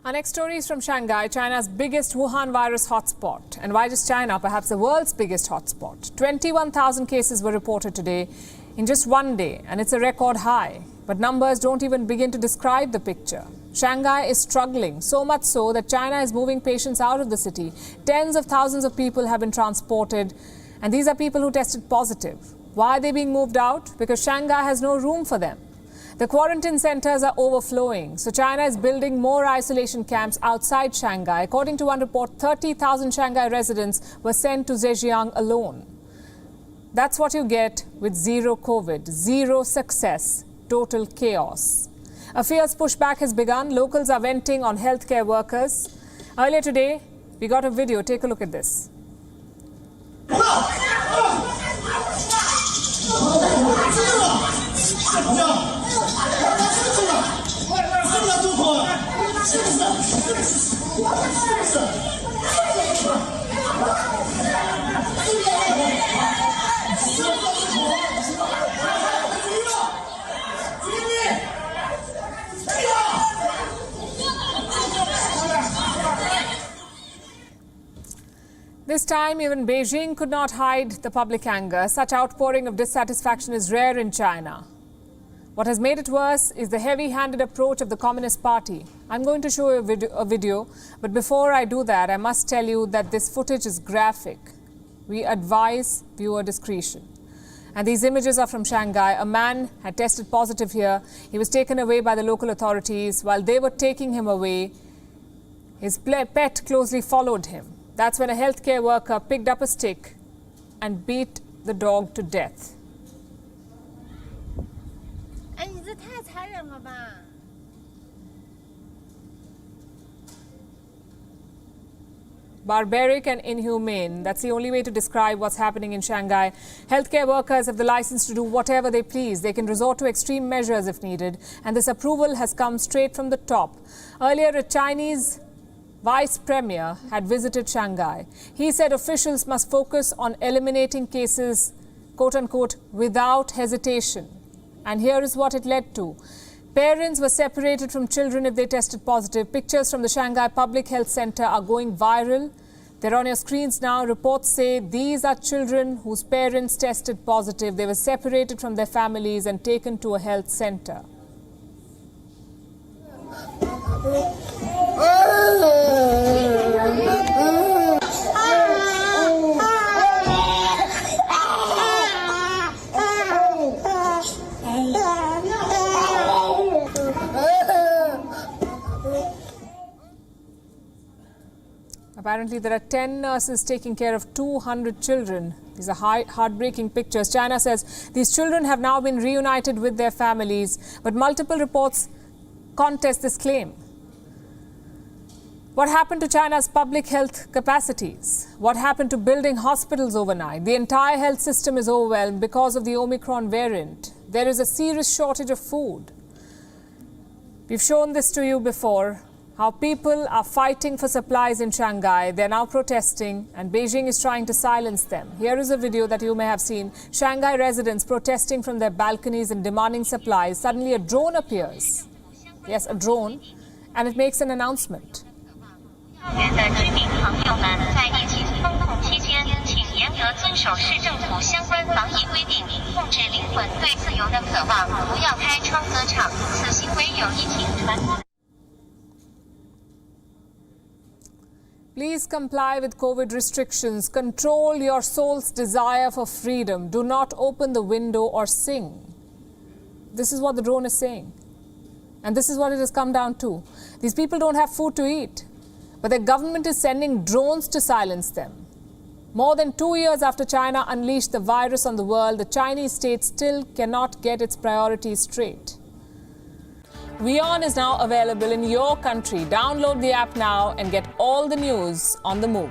Our next story is from Shanghai, China's biggest Wuhan virus hotspot. And why just China? Perhaps the world's biggest hotspot. 21,000 cases were reported today in just one day, and it's a record high. But numbers don't even begin to describe the picture. Shanghai is struggling, so much so that China is moving patients out of the city. Tens of thousands of people have been transported, and these are people who tested positive. Why are they being moved out? Because Shanghai has no room for them. The quarantine centers are overflowing, so China is building more isolation camps outside Shanghai. According to one report, 30,000 Shanghai residents were sent to Zhejiang alone. That's what you get with zero COVID, zero success, total chaos. A fierce pushback has begun. Locals are venting on healthcare workers. Earlier today, we got a video. Take a look at this. This time, even Beijing could not hide the public anger. Such outpouring of dissatisfaction is rare in China. What has made it worse is the heavy-handed approach of the Communist Party. I'm going to show you a video, but before I do that, I must tell you that this footage is graphic. We advise viewer discretion. And these images are from Shanghai. A man had tested positive here. He was taken away by the local authorities. While they were taking him away, his pet closely followed him. That's when a healthcare worker picked up a stick and beat the dog to death. Barbaric and inhumane. That's the only way to describe what's happening in Shanghai. Healthcare workers have the license to do whatever they please. They can resort to extreme measures if needed. And this approval has come straight from the top. Earlier, a Chinese Vice Premier had visited Shanghai. He said officials must focus on eliminating cases, quote-unquote, without hesitation. And here is what it led to. Parents were separated from children if they tested positive. Pictures from the Shanghai Public Health Center are going viral. They're on your screens now. Reports say these are children whose parents tested positive. They were separated from their families and taken to a health center. Apparently, there are 10 nurses taking care of 200 children. These are heartbreaking pictures. China says these children have now been reunited with their families, but multiple reports contest this claim. What happened to China's public health capacities? What happened to building hospitals overnight? The entire health system is overwhelmed because of the Omicron variant. There is a serious shortage of food. We've shown this to you before, how people are fighting for supplies in Shanghai. They're now protesting, and Beijing is trying to silence them. Here is a video that you may have seen. Shanghai residents protesting from their balconies and demanding supplies. Suddenly a drone appears. Yes, a drone, and it makes an announcement. Please comply with COVID restrictions. Control your soul's desire for freedom. Do not open the window or sing. This is what the drone is saying. And this is what it has come down to. These people don't have food to eat, but the government is sending drones to silence them. More than 2 years after China unleashed the virus on the world, the Chinese state still cannot get its priorities straight. WION is now available in your country. Download the app now and get all the news on the move.